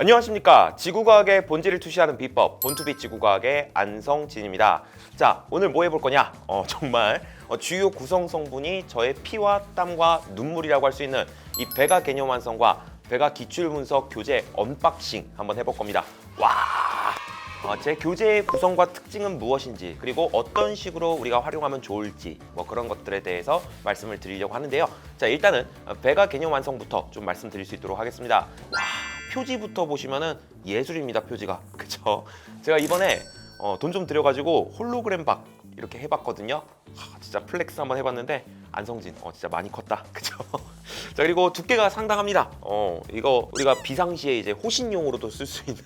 안녕하십니까. 지구과학의 본질을 투시하는 비법, 본투비 지구과학의 안성진입니다. 자, 오늘 뭐 해볼 거냐? 정말 주요 구성 성분이 저의 피와 땀과 눈물이라고 할 수 있는 이 배가 개념 완성과 배가 기출 분석 교재 언박싱 한번 해볼 겁니다. 와! 제 교재의 구성과 특징은 무엇인지, 그리고 어떤 식으로 우리가 활용하면 좋을지, 뭐 그런 것들에 대해서 말씀을 드리려고 하는데요. 자, 일단은 배가 개념 완성부터 좀 말씀드릴 수 있도록 하겠습니다. 와, 표지부터 보시면은 예술입니다. 표지가. 그쵸? 제가 이번에 돈 좀 들여가지고 홀로그램 박 이렇게 해봤거든요. 진짜 플렉스 한번 해봤는데 안성진 진짜 많이 컸다. 그쵸? 자, 그리고 두께가 상당합니다. 이거 우리가 비상시에 이제 호신용으로도 쓸 수 있는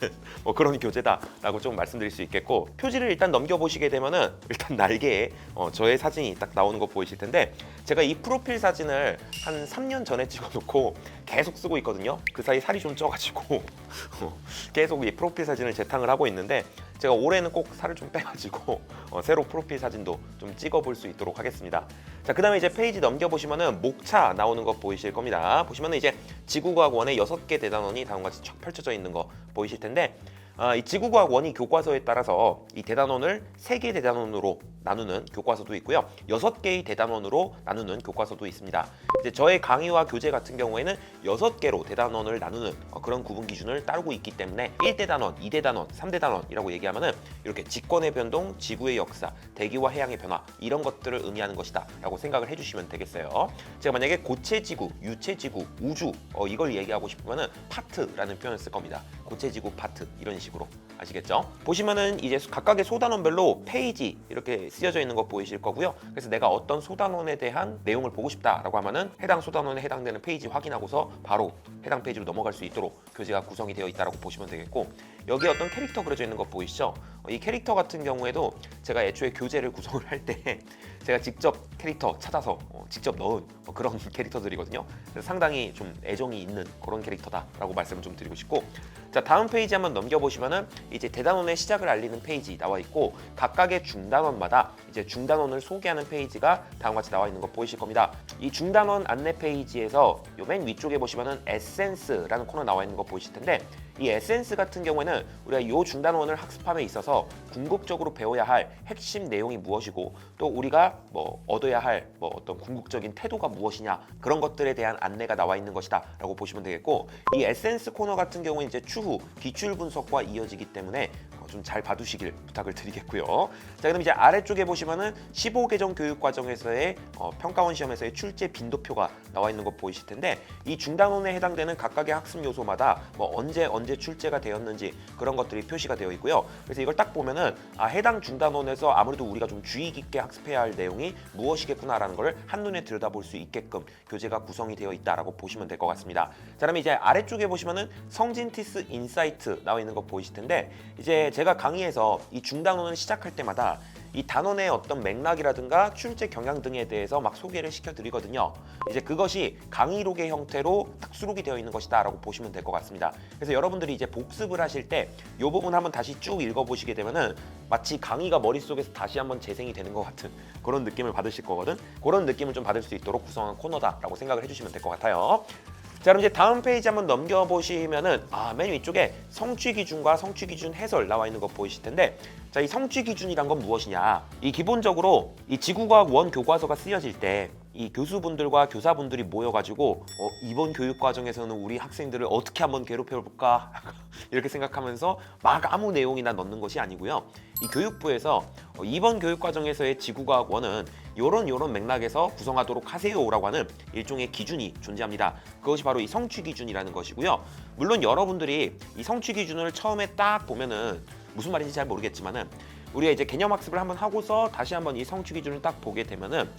그런 교재다라고 좀 말씀드릴 수 있겠고, 표지를 일단 넘겨보시게 되면은 일단 날개에 저의 사진이 딱 나오는 거 보이실 텐데, 제가 이 프로필 사진을 한 3년 전에 찍어놓고 계속 쓰고 있거든요. 그 사이 살이 좀 쪄가지고 계속 이 프로필 사진을 재탕을 하고 있는데, 제가 올해는 꼭 살을 좀 빼가지고 새로 프로필 사진도 좀 찍어볼 수 있도록 하겠습니다. 자, 그 다음에 이제 페이지 넘겨보시면은 목차 나오는 거 보이실 겁니다. 보시면은 이제 지구과학 1의 6개 대단원이 다음과 같이 쫙 펼쳐져 있는 거 보이실 텐데, 이 지구과학 1이 교과서에 따라서 이 대단원을 3개 대단원으로 나누는 교과서도 있고요, 6개의 대단원으로 나누는 교과서도 있습니다. 이제 저의 강의와 교재 같은 경우에는 6개로 대단원을 나누는 그런 구분 기준을 따르고 있기 때문에 1대단원, 2대단원, 3대단원이라고 얘기하면은 이렇게 지권의 변동, 지구의 역사, 대기와 해양의 변화, 이런 것들을 의미하는 것이다 라고 생각을 해주시면 되겠어요. 제가 만약에 고체지구, 유체지구, 우주 이걸 얘기하고 싶으면은 파트라는 표현을 쓸 겁니다. 고체지구 파트, 이런 식으로. 아시겠죠? 보시면은 이제 각각의 소단원별로 페이지 이렇게 쓰여져 있는 거 보이실 거고요. 그래서 내가 어떤 소단원에 대한 내용을 보고 싶다라고 하면은 해당 소단원에 해당되는 페이지 확인하고서 바로 해당 페이지로 넘어갈 수 있도록 교재가 구성이 되어 있다고 보시면 되겠고, 여기에 어떤 캐릭터 그려져 있는 거 보이시죠? 이 캐릭터 같은 경우에도 제가 애초에 교재를 구성을 할 때 제가 직접 캐릭터 찾아서 직접 넣은 그런 캐릭터들이거든요. 그래서 상당히 좀 애정이 있는 그런 캐릭터다라고 말씀을 좀 드리고 싶고, 자, 다음 페이지 한번 넘겨보시면은 이제 대단원의 시작을 알리는 페이지 나와 있고, 각각의 중단원마다 이제 중단원을 소개하는 페이지가 다음과 같이 나와 있는 거 보이실 겁니다. 이 중단원 안내 페이지에서 요 맨 위쪽에 보시면은 에센스라는 코너 나와 있는 거 보이실 텐데, 이 에센스 같은 경우에는 우리가 이 중단원을 학습함에 있어서 궁극적으로 배워야 할 핵심 내용이 무엇이고, 또 우리가 뭐 얻어야 할 어떤 궁극적인 태도가 무엇이냐, 그런 것들에 대한 안내가 나와 있는 것이다 라고 보시면 되겠고, 이 에센스 코너 같은 경우는 이제 추후 기출 분석과 이어지기 때문에 좀 잘 봐두시길 부탁을 드리겠고요. 자, 그럼 이제 아래쪽에 보시면은 15개정 교육과정에서의 평가원 시험에서의 출제 빈도표가 나와 있는 거 보이실 텐데, 이 중단원에 해당되는 각각의 학습 요소마다 언제 출제가 되었는지 그런 것들이 표시가 되어 있고요. 그래서 이걸 딱 보면은 해당 중단원에서 아무래도 우리가 좀 주의 깊게 학습해야 할 내용이 무엇이겠구나라는 걸 한눈에 들여다볼 수 있게끔 교재가 구성이 되어 있다라고 보시면 될 것 같습니다. 자, 그러면 이제 아래쪽에 보시면은 성진티스 인사이트 나와 있는 거 보이실 텐데, 이제 제가 강의에서 이 중단원을 시작할 때마다 이 단원의 어떤 맥락이라든가 출제 경향 등에 대해서 막 소개를 시켜드리거든요. 이제 그것이 강의록의 형태로 딱 수록이 되어 있는 것이다 라고 보시면 될 것 같습니다. 그래서 여러분들이 이제 복습을 하실 때 이 부분 한번 다시 쭉 읽어보시게 되면은 마치 강의가 머릿속에서 다시 한번 재생이 되는 것 같은 그런 느낌을 받으실 거거든. 그런 느낌을 좀 받을 수 있도록 구성한 코너다라고 생각을 해주시면 될 것 같아요. 자, 그럼 이제 다음 페이지 한번 넘겨보시면은 맨 위쪽에 성취 기준과 성취 기준 해설 나와 있는 거 보이실 텐데, 자, 이 성취 기준이란 건 무엇이냐? 이 기본적으로 이 지구과학 1 교과서가 쓰여질 때 이 교수분들과 교사분들이 모여가지고 이번 교육 과정에서는 우리 학생들을 어떻게 한번 괴롭혀볼까 이렇게 생각하면서 막 아무 내용이나 넣는 것이 아니고요. 이 교육부에서 이번 교육 과정에서의 지구과학 1은 요런 맥락에서 구성하도록 하세요라고 하는 일종의 기준이 존재합니다. 그것이 바로 이 성취 기준이라는 것이고요. 물론 여러분들이 이 성취 기준을 처음에 딱 보면은 무슨 말인지 잘 모르겠지만은, 우리가 이제 개념 학습을 한번 하고서 다시 한번 이 성취 기준을 딱 보게 되면은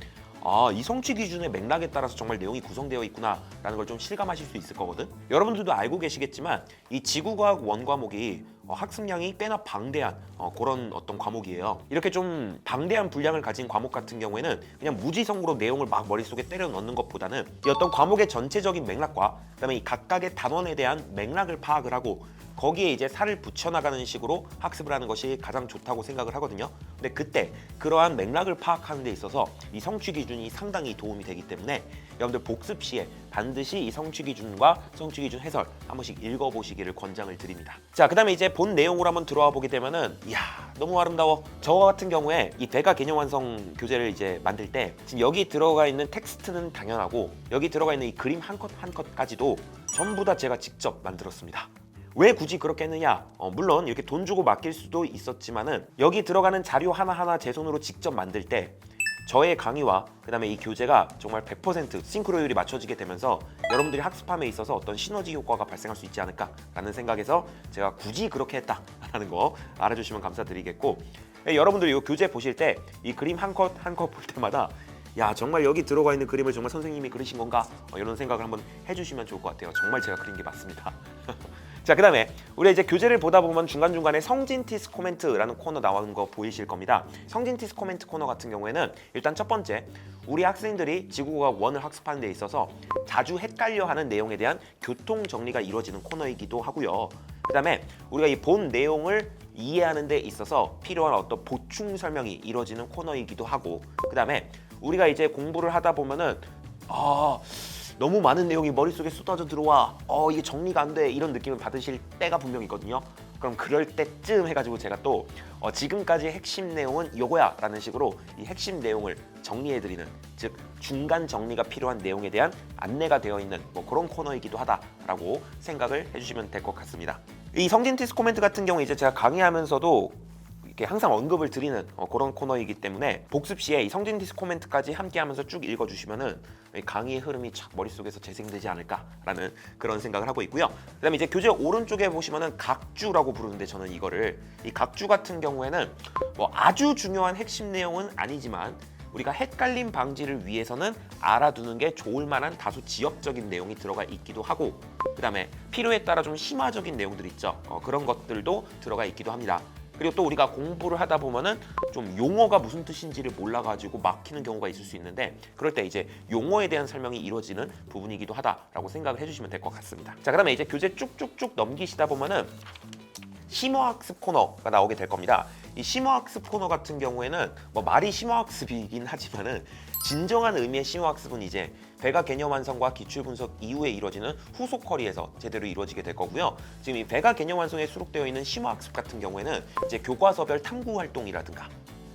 이 성취 기준의 맥락에 따라서 정말 내용이 구성되어 있구나라는 걸 좀 실감하실 수 있을 거거든. 여러분들도 알고 계시겠지만 이 지구과학 1 과목이 학습량이 꽤나 방대한 그런 어떤 과목이에요. 이렇게 좀 방대한 분량을 가진 과목 같은 경우에는 그냥 무지성으로 내용을 막 머릿속에 때려 넣는 것보다는 이 어떤 과목의 전체적인 맥락과 그다음에 이 각각의 단원에 대한 맥락을 파악을 하고 거기에 이제 살을 붙여나가는 식으로 학습을 하는 것이 가장 좋다고 생각을 하거든요. 근데 그때 그러한 맥락을 파악하는 데 있어서 이 성취 기준이 상당히 도움이 되기 때문에 여러분들 복습 시에 반드시 이 성취 기준과 성취 기준 해설 한 번씩 읽어보시기를 권장을 드립니다. 자, 그다음에 이제 본 내용으로 한번 들어와 보게 되면은 이야, 너무 아름다워. 저 같은 경우에 이 배가 개념 완성 교재를 이제 만들 때 지금 여기 들어가 있는 텍스트는 당연하고 여기 들어가 있는 이 그림 한 컷 한 컷까지도 전부 다 제가 직접 만들었습니다. 왜 굳이 그렇게 했느냐? 물론 이렇게 돈 주고 맡길 수도 있었지만은 여기 들어가는 자료 하나하나 제 손으로 직접 만들 때 저의 강의와 그다음에 이 교재가 정말 100% 싱크로율이 맞춰지게 되면서 여러분들이 학습함에 있어서 어떤 시너지 효과가 발생할 수 있지 않을까라는 생각에서 제가 굳이 그렇게 했다라는 거 알아주시면 감사드리겠고, 여러분들이 이 교재 보실 때 이 그림 한 컷 한 컷 볼 때마다 야, 정말 여기 들어가 있는 그림을 정말 선생님이 그리신 건가? 이런 생각을 한번 해주시면 좋을 것 같아요. 정말 제가 그린 게 맞습니다. 자, 그다음에 우리 이제 교재를 보다 보면 중간중간에 성진티스 코멘트라는 코너 나오는 거 보이실 겁니다. 성진티스 코멘트 코너 같은 경우에는 일단 첫 번째, 우리 학생들이 지구과학 1을 학습하는 데 있어서 자주 헷갈려하는 내용에 대한 교통 정리가 이루어지는 코너이기도 하고요. 그다음에 우리가 이 본 내용을 이해하는 데 있어서 필요한 어떤 보충 설명이 이루어지는 코너이기도 하고, 그다음에 우리가 이제 공부를 하다 보면은 너무 많은 내용이 머릿속에 쏟아져 들어와, 이게 정리가 안 돼, 이런 느낌을 받으실 때가 분명히 있거든요. 그럼 그럴 때쯤 해가지고 제가 또 지금까지 핵심 내용은 요거야 라는 식으로 이 핵심 내용을 정리해드리는, 즉 중간 정리가 필요한 내용에 대한 안내가 되어 있는 뭐 그런 코너이기도 하다라고 생각을 해주시면 될 것 같습니다. 이 성진티스 코멘트 같은 경우 이제 제가 강의하면서도 이렇게 항상 언급을 드리는 그런 코너이기 때문에 복습 시에 이 성진티스 코멘트까지 함께하면서 쭉 읽어주시면은 강의의 흐름이 착 머릿속에서 재생되지 않을까라는 그런 생각을 하고 있고요. 그다음에 이제 교재 오른쪽에 보시면은 각주라고 부르는데, 저는 이거를 이 각주 같은 경우에는 뭐 아주 중요한 핵심 내용은 아니지만 우리가 헷갈림 방지를 위해서는 알아두는 게 좋을 만한 다소 지역적인 내용이 들어가 있기도 하고, 그다음에 필요에 따라 좀 심화적인 내용들 있죠. 그런 것들도 들어가 있기도 합니다. 그리고 또 우리가 공부를 하다 보면은 좀 용어가 무슨 뜻인지를 몰라가지고 막히는 경우가 있을 수 있는데, 그럴 때 이제 용어에 대한 설명이 이루어지는 부분이기도 하다라고 생각을 해주시면 될 것 같습니다. 자, 그다음에 이제 교재 쭉쭉쭉 넘기시다 보면은 심화학습 코너가 나오게 될 겁니다. 이 심화학습 코너 같은 경우에는 뭐 말이 심화학습이긴 하지만은 진정한 의미의 심화학습은 이제 배가 개념 완성과 기출 분석 이후에 이루어지는 후속 커리에서 제대로 이루어지게 될 거고요. 지금 이 배가 개념 완성에 수록되어 있는 심화학습 같은 경우에는 이제 교과서별 탐구 활동이라든가,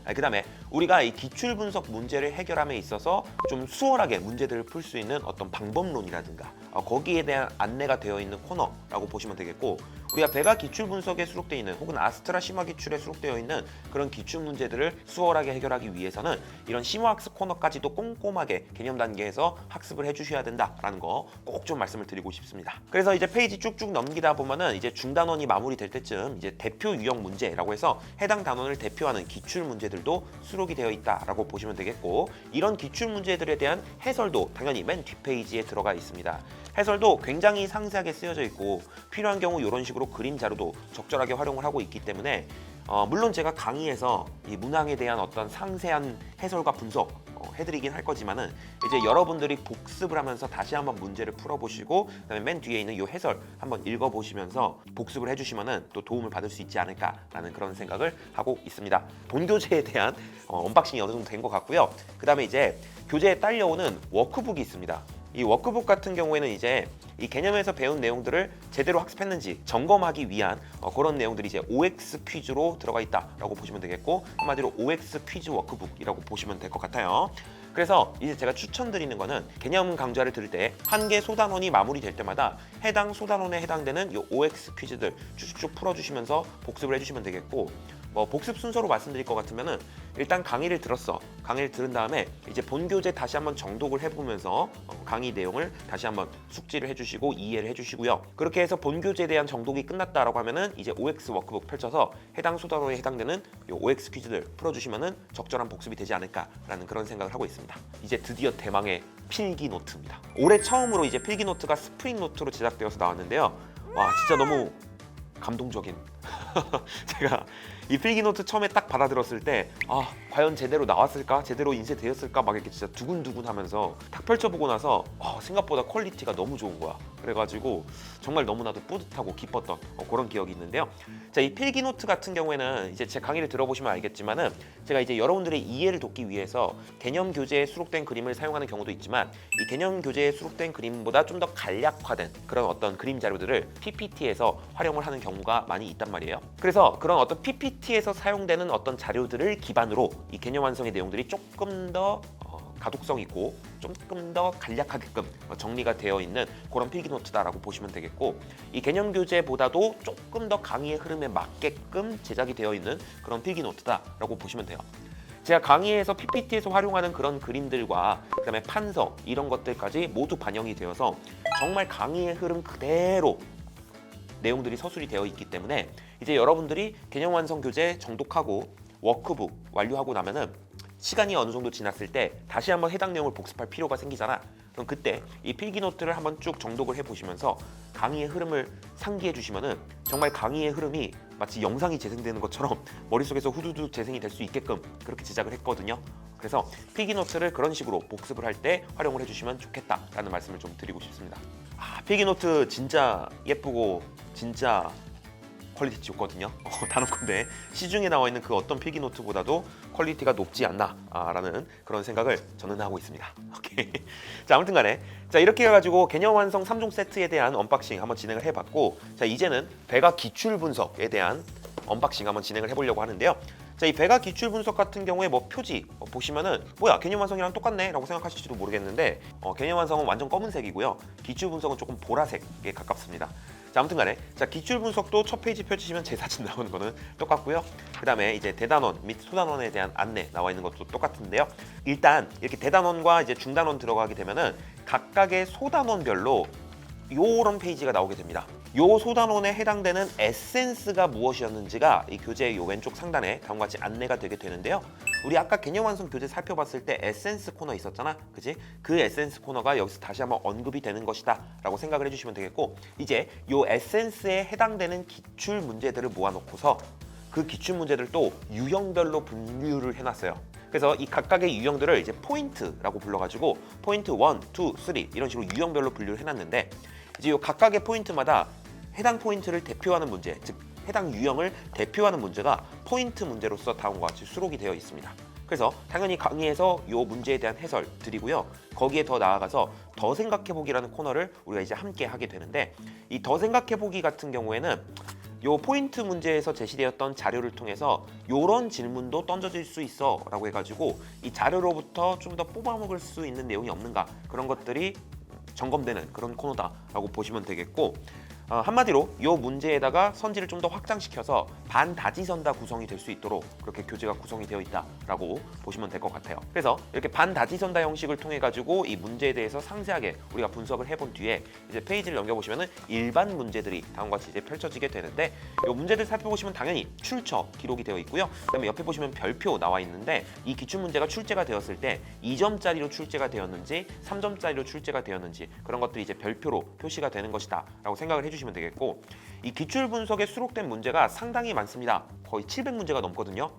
그다음에 우리가 이 기출 분석 문제를 해결함에 있어서 좀 수월하게 문제들을 풀 수 있는 어떤 방법론이라든가 거기에 대한 안내가 되어 있는 코너라고 보시면 되겠고, 우리가 배가 기출 분석에 수록되어 있는 혹은 아스트라 심화 기출에 수록되어 있는 그런 기출 문제들을 수월하게 해결하기 위해서는 이런 심화학습 코너까지도 꼼꼼하게 개념 단계에서 학습을 해주셔야 된다라는 거 꼭 좀 말씀을 드리고 싶습니다. 그래서 이제 페이지 쭉쭉 넘기다 보면은 이제 중단원이 마무리될 때쯤 이제 대표 유형 문제라고 해서 해당 단원을 대표하는 기출 문제들도 수록이 되어 있다라고 보시면 되겠고, 이런 기출 문제들에 대한 해설도 당연히 맨 뒷페이지에 들어가 있습니다. 해설도 굉장히 상세하게 쓰여져 있고 필요한 경우 이런 식으로 그림 자료도 적절하게 활용을 하고 있기 때문에 물론 제가 강의에서 이 문항에 대한 어떤 상세한 해설과 분석 해드리긴 할 거지만은 이제 여러분들이 복습을 하면서 다시 한번 문제를 풀어보시고 그다음에 맨 뒤에 있는 이 해설 한번 읽어보시면서 복습을 해주시면은 또 도움을 받을 수 있지 않을까라는 그런 생각을 하고 있습니다. 본 교재에 대한 언박싱이 어느 정도 된 것 같고요. 그다음에 이제 교재에 딸려오는 워크북이 있습니다. 이 워크북 같은 경우에는 이제 이 개념에서 배운 내용들을 제대로 학습했는지 점검하기 위한 그런 내용들이 이제 OX 퀴즈로 들어가 있다라고 보시면 되겠고, 한마디로 OX 퀴즈 워크북이라고 보시면 될 것 같아요. 그래서 이제 제가 추천드리는 거는 개념 강좌를 들을 때 한 개 소단원이 마무리될 때마다 해당 소단원에 해당되는 이 OX 퀴즈들 쭉쭉 풀어주시면서 복습을 해주시면 되겠고, 뭐 복습 순서로 말씀드릴 것 같으면은 일단 강의를 들었어. 강의를 들은 다음에 이제 본 교재 다시 한번 정독을 해보면서 강의 내용을 다시 한번 숙지를 해주시고 이해를 해주시고요. 그렇게 해서 본 교재에 대한 정독이 끝났다라고 하면은 이제 OX 워크북 펼쳐서 해당 소단원에 해당되는 이 OX 퀴즈들 풀어주시면은 적절한 복습이 되지 않을까라는 그런 생각을 하고 있습니다. 이제 드디어 대망의 필기 노트입니다. 올해 처음으로 이제 필기 노트가 스프링 노트로 제작되어서 나왔는데요. 와, 진짜 너무 감동적인 제가 이 필기노트 처음에 딱 받아들었을 때 과연 제대로 나왔을까? 제대로 인쇄되었을까? 막 이렇게 진짜 두근두근 하면서 딱 펼쳐보고 나서 생각보다 퀄리티가 너무 좋은 거야. 그래가지고 정말 너무나도 뿌듯하고 기뻤던 그런 기억이 있는데요. 자, 이 필기노트 같은 경우에는 이제 제 강의를 들어보시면 알겠지만은 제가 이제 여러분들의 이해를 돕기 위해서 개념 교재에 수록된 그림을 사용하는 경우도 있지만 이 개념 교재에 수록된 그림보다 좀 더 간략화된 그런 어떤 그림 자료들을 PPT에서 활용을 하는 경우가 많이 있단 말이에요. 그래서 그런 어떤 PPT에서 사용되는 어떤 자료들을 기반으로 이 개념 완성의 내용들이 조금 더 가독성 있고 조금 더 간략하게끔 정리가 되어 있는 그런 필기노트다라고 보시면 되겠고, 이 개념 교재보다도 조금 더 강의의 흐름에 맞게끔 제작이 되어 있는 그런 필기노트다라고 보시면 돼요. 제가 강의에서 PPT에서 활용하는 그런 그림들과 그다음에 판서 이런 것들까지 모두 반영이 되어서 정말 강의의 흐름 그대로 내용들이 서술이 되어 있기 때문에 이제 여러분들이 개념 완성 교재 정독하고 워크북 완료하고 나면은 시간이 어느 정도 지났을 때 다시 한번 해당 내용을 복습할 필요가 생기잖아. 그럼 그때 이 필기노트를 한번 쭉 정독을 해보시면서 강의의 흐름을 상기해 주시면은 정말 강의의 흐름이 마치 영상이 재생되는 것처럼 머릿속에서 후두둑 재생이 될 수 있게끔 그렇게 제작을 했거든요. 그래서 필기노트를 그런 식으로 복습을 할 때 활용을 해주시면 좋겠다라는 말씀을 좀 드리고 싶습니다. 필기노트 진짜 예쁘고 진짜 퀄리티 좋거든요. 단언컨대 시중에 나와 있는 그 어떤 필기노트보다도 퀄리티가 높지 않나라는 그런 생각을 저는 하고 있습니다. 오케이. 자, 아무튼 간에 자, 이렇게 해가지고 개념 완성 3종 세트에 대한 언박싱 한번 진행을 해봤고, 자, 이제는 배가 기출 분석에 대한 언박싱 한번 진행을 해보려고 하는데요. 자, 이 배가 기출 분석 같은 경우에 뭐 표지 보시면은 뭐야 개념 완성이랑 똑같네 라고 생각하실지도 모르겠는데 개념 완성은 완전 검은색이고요. 기출 분석은 조금 보라색에 가깝습니다. 자, 아무튼 간에 자, 기출 분석도 첫 페이지 펼치시면 제 사진 나오는 거는 똑같고요. 그 다음에 이제 대단원 및 소단원에 대한 안내 나와 있는 것도 똑같은데요. 일단 이렇게 대단원과 이제 중단원 들어가게 되면은 각각의 소단원별로 요런 페이지가 나오게 됩니다. 요 소단원에 해당되는 에센스가 무엇이었는지가 이 교재의 요 왼쪽 상단에 다음과 같이 안내가 되게 되는데요. 우리 아까 개념 완성 교재 살펴봤을 때 에센스 코너 있었잖아, 그지? 그 에센스 코너가 여기서 다시 한번 언급이 되는 것이다 라고 생각을 해주시면 되겠고, 이제 요 에센스에 해당되는 기출 문제들을 모아놓고서 그 기출 문제들도 유형별로 분류를 해놨어요. 그래서 이 각각의 유형들을 이제 포인트라고 불러가지고 포인트 1, 2, 3 이런 식으로 유형별로 분류를 해놨는데, 이제 이 각각의 포인트마다 해당 포인트를 대표하는 문제, 즉 해당 유형을 대표하는 문제가 포인트 문제로서 다음과 같이 수록이 되어 있습니다. 그래서 당연히 강의에서 이 문제에 대한 해설 드리고요. 거기에 더 나아가서 더 생각해보기라는 코너를 우리가 이제 함께 하게 되는데, 이 더 생각해보기 같은 경우에는 요 포인트 문제에서 제시되었던 자료를 통해서 요런 질문도 던져질 수 있어 라고 해가지고 이 자료로부터 좀 더 뽑아먹을 수 있는 내용이 없는가, 그런 것들이 점검되는 그런 코너다라고 보시면 되겠고, 한마디로 이 문제에다가 선지를 좀 더 확장시켜서 반다지선다 구성이 될 수 있도록 그렇게 교재가 구성이 되어 있다라고 보시면 될 것 같아요. 그래서 이렇게 반다지선다 형식을 통해 가지고 이 문제에 대해서 상세하게 우리가 분석을 해본 뒤에 이제 페이지를 넘겨보시면은 일반 문제들이 다음과 같이 이제 펼쳐지게 되는데, 이 문제들 살펴보시면 당연히 출처 기록이 되어 있고요. 그다음에 옆에 보시면 별표 나와 있는데 이 기출 문제가 출제가 되었을 때 2점짜리로 출제가 되었는지 3점짜리로 출제가 되었는지 그런 것들이 이제 별표로 표시가 되는 것이다라고 생각을 해주시면 되겠고, 이 기출 분석에 수록된 문제가 상당히 많습니다. 거의 700문제가 넘거든요.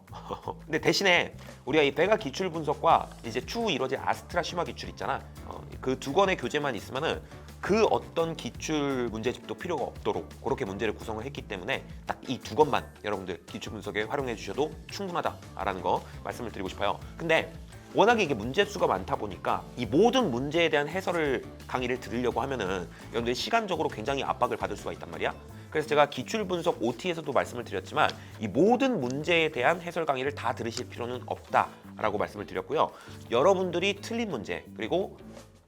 근데 대신에 우리가 이 배가 기출 분석과 이제 추후 이루어질 아스트라 심화 기출 있잖아. 그 두 권의 교재만 있으면은 그 어떤 기출 문제집도 필요가 없도록 그렇게 문제를 구성을 했기 때문에 딱 이 두 권만 여러분들 기출 분석에 활용해 주셔도 충분하다라는 거 말씀을 드리고 싶어요. 근데 워낙에 이게 문제 수가 많다 보니까 이 모든 문제에 대한 해설을 강의를 들으려고 하면은 여러분들이 시간적으로 굉장히 압박을 받을 수가 있단 말이야. 그래서 제가 기출 분석 OT에서도 말씀을 드렸지만 이 모든 문제에 대한 해설 강의를 다 들으실 필요는 없다라고 말씀을 드렸고요. 여러분들이 틀린 문제, 그리고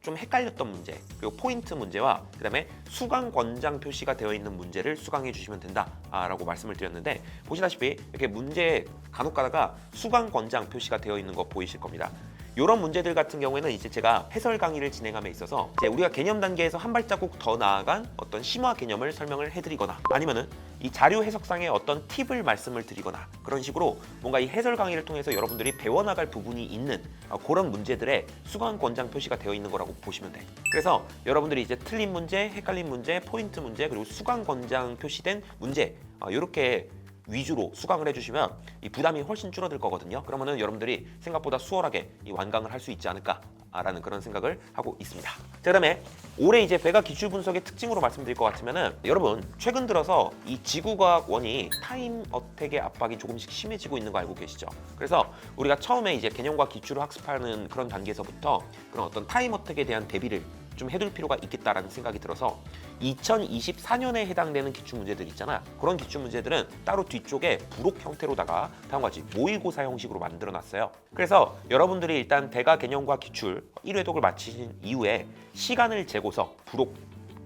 좀 헷갈렸던 문제, 그리고 포인트 문제와 그다음에 수강 권장 표시가 되어 있는 문제를 수강해 주시면 된다라고 말씀을 드렸는데, 보시다시피 이렇게 문제 간혹 가다가 수강 권장 표시가 되어 있는 거 보이실 겁니다. 이런 문제들 같은 경우에는 이제 제가 해설 강의를 진행함에 있어서 이제 우리가 개념 단계에서 한 발자국 더 나아간 어떤 심화 개념을 설명을 해드리거나 아니면은 이 자료 해석상의 어떤 팁을 말씀을 드리거나 그런 식으로 뭔가 이 해설 강의를 통해서 여러분들이 배워나갈 부분이 있는 그런 문제들의 수강 권장 표시가 되어 있는 거라고 보시면 돼. 그래서 여러분들이 이제 틀린 문제, 헷갈린 문제, 포인트 문제, 그리고 수강 권장 표시된 문제 이렇게 위주로 수강을 해주시면 이 부담이 훨씬 줄어들 거거든요. 그러면은 여러분들이 생각보다 수월하게 이 완강을 할 수 있지 않을까라는 그런 생각을 하고 있습니다. 자, 그다음에 올해 이제 배가 기출 분석의 특징으로 말씀드릴 것 같으면은 여러분 최근 들어서 이 지구과학 원이 타임 어택의 압박이 조금씩 심해지고 있는 거 알고 계시죠? 그래서 우리가 처음에 이제 개념과 기출을 학습하는 그런 단계에서부터 그런 어떤 타임 어택에 대한 대비를 좀 해둘 필요가 있겠다라는 생각이 들어서 2024년에 해당되는 기출 문제들 있잖아. 그런 기출 문제들은 따로 뒤쪽에 부록 형태로다가 다음과 같이 모의고사 형식으로 만들어놨어요. 그래서 여러분들이 일단 대가 개념과 기출 1회독을 마치신 이후에 시간을 재고서 부록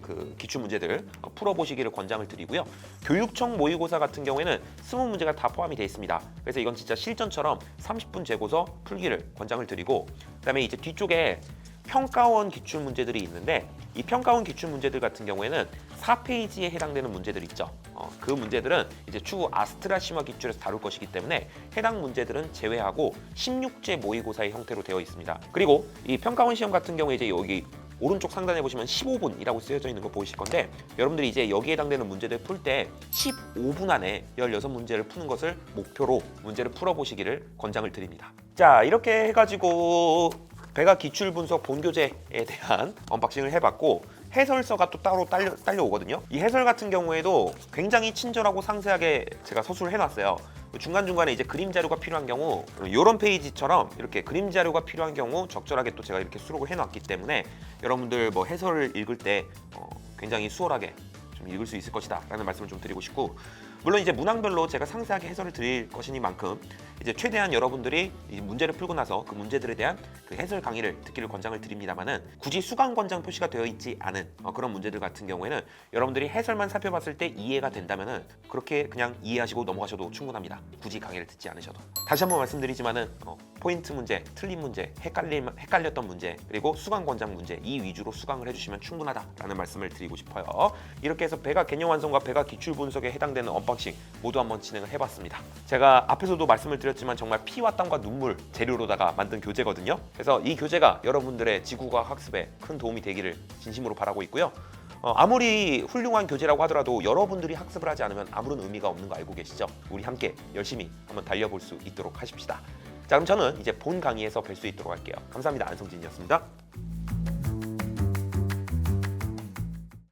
그 기출 문제들 풀어보시기를 권장을 드리고요. 교육청 모의고사 같은 경우에는 20문제가 다 포함이 되어 있습니다. 그래서 이건 진짜 실전처럼 30분 재고서 풀기를 권장을 드리고, 그다음에 이제 뒤쪽에 평가원 기출 문제들이 있는데 이 평가원 기출 문제들 같은 경우에는 4페이지에 해당되는 문제들 있죠. 그 문제들은 이제 추후 아스트라 심화 기출에서 다룰 것이기 때문에 해당 문제들은 제외하고 16제 모의고사의 형태로 되어 있습니다. 그리고 이 평가원 시험 같은 경우에 이제 여기 오른쪽 상단에 보시면 15분이라고 쓰여져 있는 거 보이실 건데, 여러분들이 이제 여기에 해당되는 문제들 풀 때 15분 안에 16문제를 푸는 것을 목표로 문제를 풀어보시기를 권장을 드립니다. 자, 이렇게 해가지고 배가 기출 분석 본교재에 대한 언박싱을 해봤고, 해설서가 또 따로 딸려오거든요. 이 해설 같은 경우에도 굉장히 친절하고 상세하게 제가 서술을 해놨어요. 중간중간에 이제 그림 자료가 필요한 경우 이런 페이지처럼 이렇게 그림 자료가 필요한 경우 적절하게 또 제가 이렇게 수록을 해놨기 때문에 여러분들 뭐 해설을 읽을 때 굉장히 수월하게 좀 읽을 수 있을 것이다 라는 말씀을 좀 드리고 싶고, 물론 이제 문항별로 제가 상세하게 해설을 드릴 것이니만큼 이제 최대한 여러분들이 이 문제를 풀고 나서 그 문제들에 대한 그 해설 강의를 듣기를 권장을 드립니다만은, 굳이 수강 권장 표시가 되어 있지 않은 그런 문제들 같은 경우에는 여러분들이 해설만 살펴봤을 때 이해가 된다면은 그렇게 그냥 이해하시고 넘어가셔도 충분합니다. 굳이 강의를 듣지 않으셔도. 다시 한번 말씀드리지만은 포인트 문제, 틀린 문제, 헷갈렸던 문제, 그리고 수강 권장 문제 이 위주로 수강을 해주시면 충분하다라는 말씀을 드리고 싶어요. 이렇게 해서 배가 개념 완성과 배가 기출 분석에 해당되는 언박싱 모두 한번 진행을 해봤습니다. 제가 앞에서도 말씀을 드렸지만 정말 피와 땀과 눈물 재료로다가 만든 교재거든요. 그래서 이 교재가 여러분들의 지구과학 학습에 큰 도움이 되기를 진심으로 바라고 있고요. 아무리 훌륭한 교재라고 하더라도 여러분들이 학습을 하지 않으면 아무런 의미가 없는 거 알고 계시죠? 우리 함께 열심히 한번 달려볼 수 있도록 하십시다. 자, 그럼 저는 이제 본 강의에서 뵐 수 있도록 할게요. 감사합니다. 안성진이었습니다.